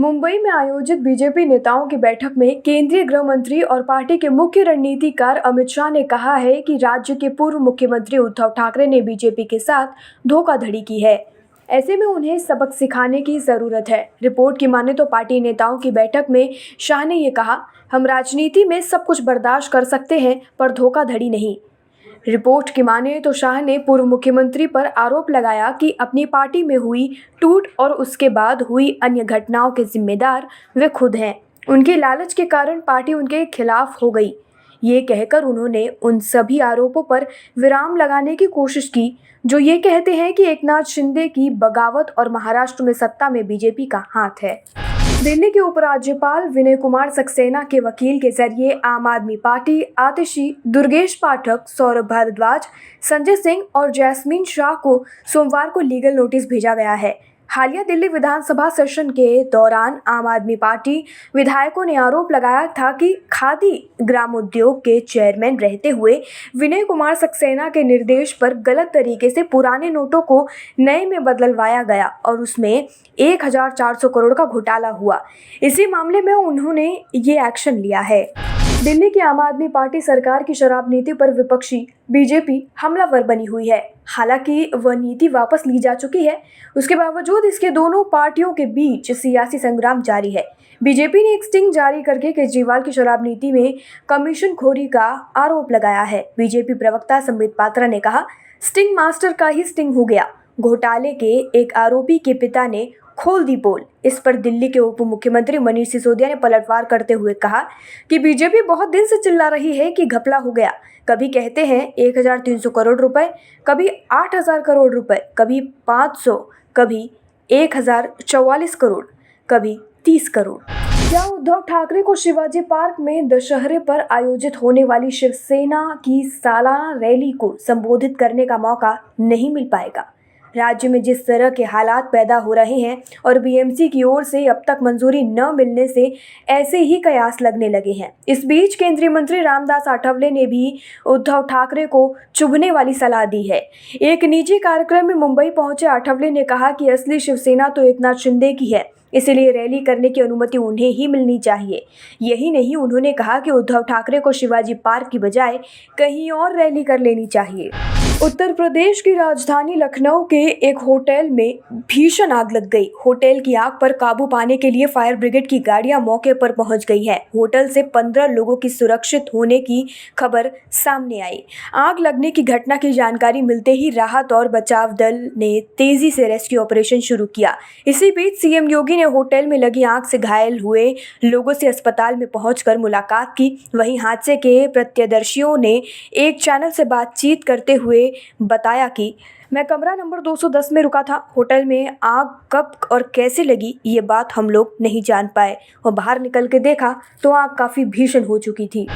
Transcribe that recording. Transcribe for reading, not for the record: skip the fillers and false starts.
मुंबई में आयोजित बीजेपी नेताओं की बैठक में केंद्रीय गृह मंत्री और पार्टी के मुख्य रणनीतिकार अमित शाह ने कहा है कि राज्य के पूर्व मुख्यमंत्री उद्धव ठाकरे ने बीजेपी के साथ धोखाधड़ी की है। ऐसे में उन्हें सबक सिखाने की जरूरत है। रिपोर्ट की माने तो पार्टी नेताओं की बैठक में शाह ने ये कहा, हम राजनीति में सब कुछ बर्दाश्त कर सकते हैं पर धोखाधड़ी नहीं। रिपोर्ट की माने तो शाह ने पूर्व मुख्यमंत्री पर आरोप लगाया कि अपनी पार्टी में हुई टूट और उसके बाद हुई अन्य घटनाओं के जिम्मेदार वे खुद हैं। उनके लालच के कारण पार्टी उनके खिलाफ हो गई। ये कहकर उन्होंने उन सभी आरोपों पर विराम लगाने की कोशिश की जो ये कहते हैं कि एकनाथ शिंदे की बगावत और महाराष्ट्र में सत्ता में बीजेपी का हाथ है। दिल्ली के उपराज्यपाल विनय कुमार सक्सेना के वकील के जरिए आम आदमी पार्टी आतिशी, दुर्गेश पाठक, सौरभ भारद्वाज, संजय सिंह और जैस्मीन शाह को सोमवार को लीगल नोटिस भेजा गया है। हालिया दिल्ली विधानसभा सेशन के दौरान आम आदमी पार्टी विधायकों ने आरोप लगाया था कि खादी ग्रामोद्योग के चेयरमैन रहते हुए विनय कुमार सक्सेना के निर्देश पर गलत तरीके से पुराने नोटों को नए में बदलवाया गया और उसमें 1400 करोड़ का घोटाला हुआ। इसी मामले में उन्होंने ये एक्शन लिया है। दिल्ली की आम आदमी पार्टी सरकार की शराब नीति पर विपक्षी बीजेपी हमलावर बनी हुई है। हालांकि वह नीति वापस ली जा चुकी है, उसके बावजूद इसके दोनों पार्टियों के बीच सियासी संग्राम जारी है। बीजेपी ने एक स्टिंग जारी करके केजरीवाल की शराब नीति में कमीशनखोरी का आरोप लगाया है। बीजेपी प्रवक्ता संबित पात्रा ने कहा, स्टिंग मास्टर का ही स्टिंग हो गया। घोटाले के एक आरोपी के पिता ने खोल दी पोल। इस पर दिल्ली के उप मुख्यमंत्री मनीष सिसोदिया ने पलटवार करते हुए कहा कि बीजेपी बहुत दिन से चिल्ला रही है कि घपला हो गया। कभी कहते हैं 1300 करोड़ रुपए, कभी 8000 करोड़ रुपए, कभी 500, कभी 1044 करोड़, कभी 30 करोड़। क्या उद्धव ठाकरे को शिवाजी पार्क में दशहरे पर आयोजित होने वाली शिवसेना की सालाना रैली को संबोधित करने का मौका नहीं मिल पाएगा? राज्य में जिस तरह के हालात पैदा हो रहे हैं और बीएमसी की ओर से अब तक मंजूरी न मिलने से ऐसे ही कयास लगने लगे हैं। इस बीच केंद्रीय मंत्री रामदास आठवले ने भी उद्धव ठाकरे को चुभने वाली सलाह दी है। एक निजी कार्यक्रम में मुंबई पहुंचे आठवले ने कहा कि असली शिवसेना तो एकनाथ शिंदे की है, इसलिए रैली करने की अनुमति उन्हें ही मिलनी चाहिए। यही नहीं, उन्होंने कहा कि उद्धव ठाकरे को शिवाजी पार्क की बजाय कहीं और रैली कर लेनी चाहिए। उत्तर प्रदेश की राजधानी लखनऊ के एक होटल में भीषण आग लग गई। होटल की आग पर काबू पाने के लिए फायर ब्रिगेड की गाड़ियां मौके पर पहुंच गई है। होटल से 15 लोगों की सुरक्षित होने की खबर सामने आई। आग लगने की घटना की जानकारी मिलते ही राहत और बचाव दल ने तेजी से रेस्क्यू ऑपरेशन शुरू किया। इसी बीच सीएम योगी ने होटल में लगी आग से घायल हुए लोगों से अस्पताल में पहुंचकर मुलाकात की। वहीं हादसे के प्रत्यक्षदर्शियों ने एक चैनल से बातचीत करते हुए बताया कि मैं कमरा नंबर 210 में रुका था। होटल में आग कब और कैसे लगी ये बात हम लोग नहीं जान पाए और बाहर निकल के देखा तो आग काफ़ी भीषण हो चुकी थी।